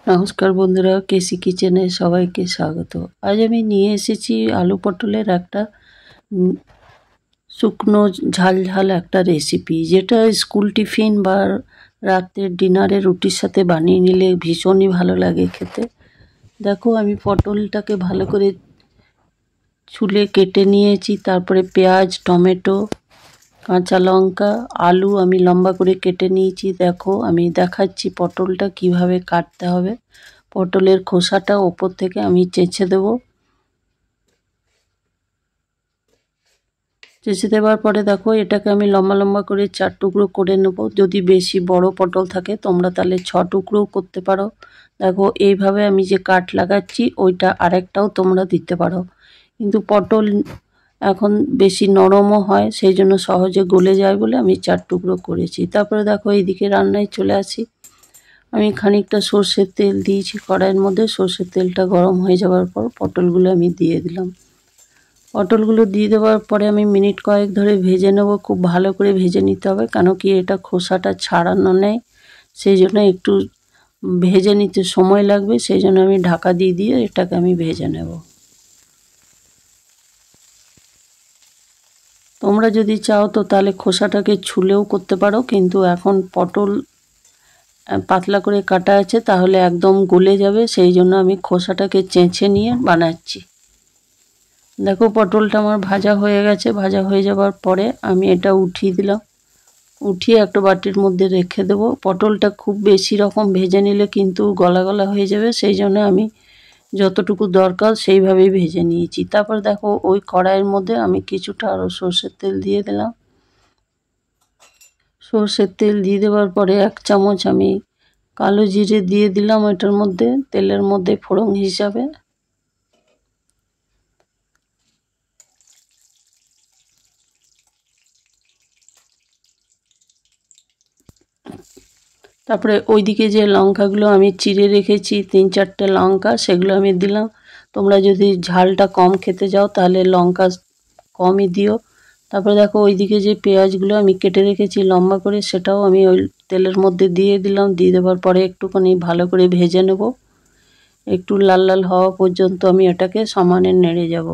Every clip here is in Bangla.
নমস্কার বন্ধুরা, কেসি কিচেনে সবাইকে স্বাগত। আজ আমি নিয়ে এসেছি আলু পটলের একটা শুকনো ঝাল ঝাল একটা রেসিপি, যেটা স্কুল টিফিন বা রাতের ডিনারে রুটির সাথে বানিয়ে নিলে ভীষণই ভালো লাগে খেতে। দেখো, আমি পটলটাকে ভালো করে ছুলে কেটে নিয়েছি। তারপরে পেঁয়াজ, টমেটো, কাঁচা লঙ্কা, আলু আমি লম্বা করে কেটে নিয়েছি। দেখো, আমি দেখাচ্ছি পটলটা কিভাবে কাটতে হবে। পটলের খোসাটা ওপর থেকে আমি চেঁচে দেব। চেঁচে দেওয়ার পরে দেখো, এটাকে আমি লম্বা লম্বা করে 4 টুকরো করে নেব। যদি বেশি বড় পটল থাকে তোমরা তাহলে 6 টুকরোও করতে পারো। দেখো, এইভাবে আমি যে কাট লাগাচ্ছি ওইটা আরেকটাও তোমরা দিতে পারো, কিন্তু পটল এখন বেশি নরমও হয়, সেই জন্য সহজে গলে যায় বলে আমি 4 টুকরো করেছি। তারপরে দেখো, এইদিকে রান্নায় চলে আসি। আমি খানিকটা সর্ষের তেল দিয়েছি কড়াইয়ের মধ্যে। সর্ষের তেলটা গরম হয়ে যাওয়ার পর পটলগুলো আমি দিয়ে দিলাম। পটলগুলো দিয়ে দেওয়ার পরে আমি মিনিট কয়েক ধরে ভেজে নেব। খুব ভালো করে ভেজে নিতে হবে, কেন কি এটা খোসাটা ছাড়ানো নেই, সেই জন্য একটু ভেজে নিতে সময় লাগবে। সেই জন্য আমি ঢাকা দিয়ে দিয়ে এটাকে আমি ভেজে নেব। তোমরা যদি চাও তো তাহলে খোসাটাকে ছুলেও করতে পারো, কিন্তু এখন পটল পাতলা করে কাটা আছে, তাহলে একদম গলে যাবে, সেই জন্য আমি খোসাটাকে চেঁচে নিয়ে বানাচ্ছি। দেখো, পটলটা আমার ভাজা হয়ে গেছে। ভাজা হয়ে যাওয়ার পরে আমি এটা উঠিয়ে দিলাম। উঠিয়ে একটা বাটির মধ্যে রেখে দেবো। পটলটা খুব বেশি রকম ভেজে নিলে কিন্তু গলা গলা হয়ে যাবে, সেই জন্য আমি যতটুকু দরকার সেইভাবেই ভেজে নিয়েছি। তারপর দেখো, ওই কড়াইয়ের মধ্যে আমি কিছুটা আরও সর্ষের তেল দিয়ে দিলাম। সর্ষের তেল দিয়ে দেওয়ার পরে 1 চামচ আমি কালো জিরে দিয়ে দিলাম এটার মধ্যে, তেলের মধ্যে ফোড়ন হিসাবে। তারপরে ওইদিকে যে লঙ্কাগুলো আমি চিড়ে রেখেছি 3-4টে লঙ্কা, সেগুলো আমি দিলাম। তোমরা যদি ঝালটা কম খেতে যাও তাহলে লঙ্কা কমই দিও। তারপরে দেখো, ওইদিকে যে পেঁয়াজগুলো আমি কেটে রেখেছি লম্বা করে, সেটাও আমি ওই তেলের মধ্যে দিয়ে দিলাম। দিয়ে দেওয়ার পরে একটুখানি ভালো করে ভেজে নেব। একটু লাল লাল হওয়া পর্যন্ত আমি এটাকে সমানে নেড়ে যাব।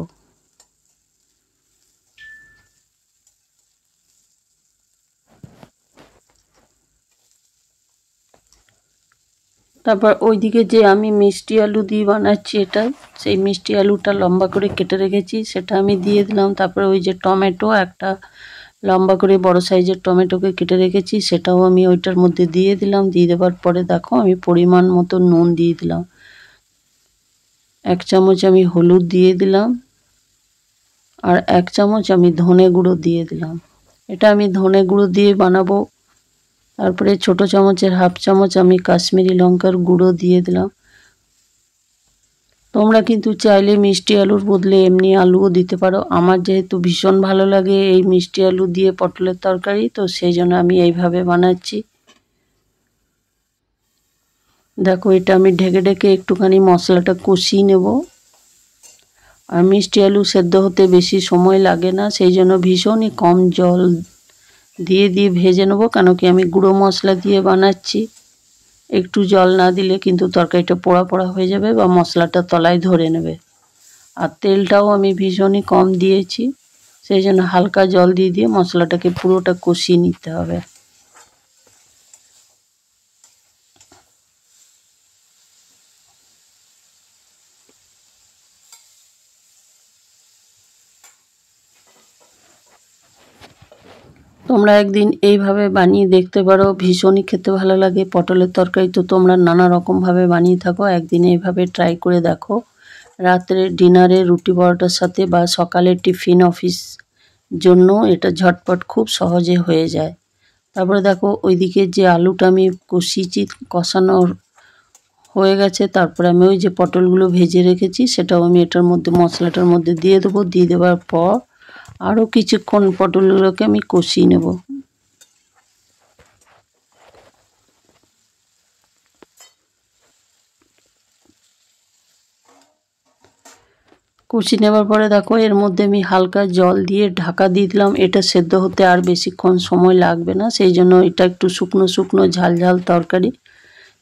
তারপর ওইদিকে যে আমি মিষ্টি আলু দিয়ে বানাচ্ছি এটা, সেই মিষ্টি আলুটা লম্বা করে কেটে রেখেছি, সেটা আমি দিয়ে দিলাম। তারপরে ওই যে টমেটো, একটা লম্বা করে বড় সাইজের টমেটোকে কেটে রেখেছি, সেটাও আমি ওইটার মধ্যে দিয়ে দিলাম। দিয়ে দেওয়ার পরে দেখো, আমি পরিমাণ মতো নুন দিয়ে দিলাম। 1 চামচ আমি হলুদ দিয়ে দিলাম, আর 1 চামচ আমি ধনে গুঁড়ো দিয়ে দিলাম। এটা আমি ধনে গুঁড়ো দিয়ে বানাবো। তারপরে ছোট চামচের 1/2 চামচ আমি কাশ্মীরি লঙ্কার গুঁড়ো দিয়ে দিলাম। তোমরা কিন্তু চাইলে মিষ্টি আলুর বদলে এমনি আলুও দিতে পারো। আমার যেহেতু ভীষণ ভালো লাগে এই মিষ্টি আলু দিয়ে পটলের তরকারি, তো সেই জন্য আমি এইভাবে বানাচ্ছি। দেখো, এটা আমি ঢেকে ঢেকে একটুখানি মশলাটা কষিয়ে নেব। আর মিষ্টি আলু সেদ্ধ হতে বেশি সময় লাগে না, সেই জন্য ভীষণই কম জল দিয়ে দিয়ে ভেজে নেবো, কেন কি আমি গুঁড়ো মশলা দিয়ে বানাচ্ছি। একটু জল না দিলে কিন্তু তরকারিটা পোড়া পোড়া হয়ে যাবে বা মশলাটা তলায় ধরে নেবে। আর তেলটাও আমি ভীষণই কম দিয়েছি, সেই জন্য হালকা জল দিয়ে দিয়ে মশলাটাকে পুরোটা কষিয়ে নিতে হবে। তোমরা একদিন এইভাবে বানিয়ে দেখতে পারো, ভীষণই খেতে ভালো লাগে। পটলের তরকারি তো তোমরা নানা রকমভাবে বানিয়ে থাকো, একদিন এইভাবে ট্রাই করে দেখো। রাত্রে ডিনারে রুটি পরোটার সাথে বা সকালে টিফিন অফিস জন্য এটা ঝটপট খুব সহজে হয়ে যায়। তারপরে দেখো, ওইদিকে যে আলুটা আমি কষিয়েছি, কষানো হয়ে গেছে। তারপরে আমি ওই যে পটলগুলো ভেজে রেখেছি সেটাও আমি এটার মধ্যে মশলাটার মধ্যে দিয়ে দেবো। দিয়ে দেওয়ার পর আরও কিছুক্ষণ পটলগুলোকে আমি কষিয়ে নেব। কষিয়ে নেওয়ার পরে দেখো, এর মধ্যে আমি হালকা জল দিয়ে ঢাকা দিয়ে দিলাম। এটা সেদ্ধ হতে আর বেশিক্ষণ সময় লাগবে না, সেই জন্য এটা একটু শুকনো শুকনো ঝাল ঝাল তরকারি,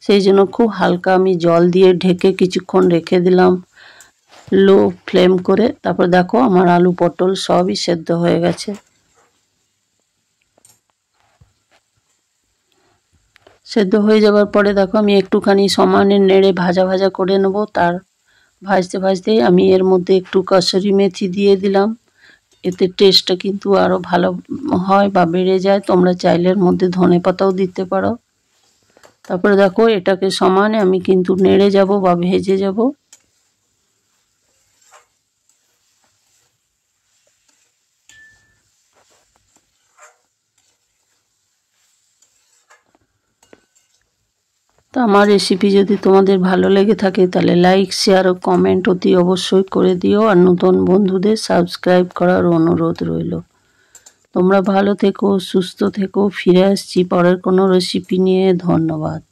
সেই জন্য খুব হালকা আমি জল দিয়ে ঢেকে কিছুক্ষণ রেখে দিলাম লো ফ্লেম করে। তারপর দেখো আমার আলু পটল সবই সেদ্ধ হয়ে গেছে। সেদ্ধ হয়ে যাওয়ার পরে দেখো আমি একটুখানি সমানে নেড়ে ভাজা ভাজা করে নেব। তার ভাজতে ভাজতেই আমি এর মধ্যে একটু কসুরি মেথি দিয়ে দিলাম। এতে টেস্টটা কিন্তু আরও ভালো হয় বা বেড়ে যায়। তোমরা চাইলে এর মধ্যে ধনে পাতাও দিতে পারো। তারপরে দেখো এটাকে সমানে আমি কিন্তু নেড়ে যাব বা ভেজে যাব। তো আমার রেসিপি যদি তোমাদের ভালো লেগে থাকে তাহলে লাইক শেয়ার ও কমেন্ট অতি অবশ্যই করে দিও। আর নতুন বন্ধুদের সাবস্ক্রাইব করার অনুরোধ রইল। তোমরা ভালো থেকো, সুস্থ থেকো। ফিরে আসছি পরের কোনো রেসিপি নিয়ে। ধন্যবাদ।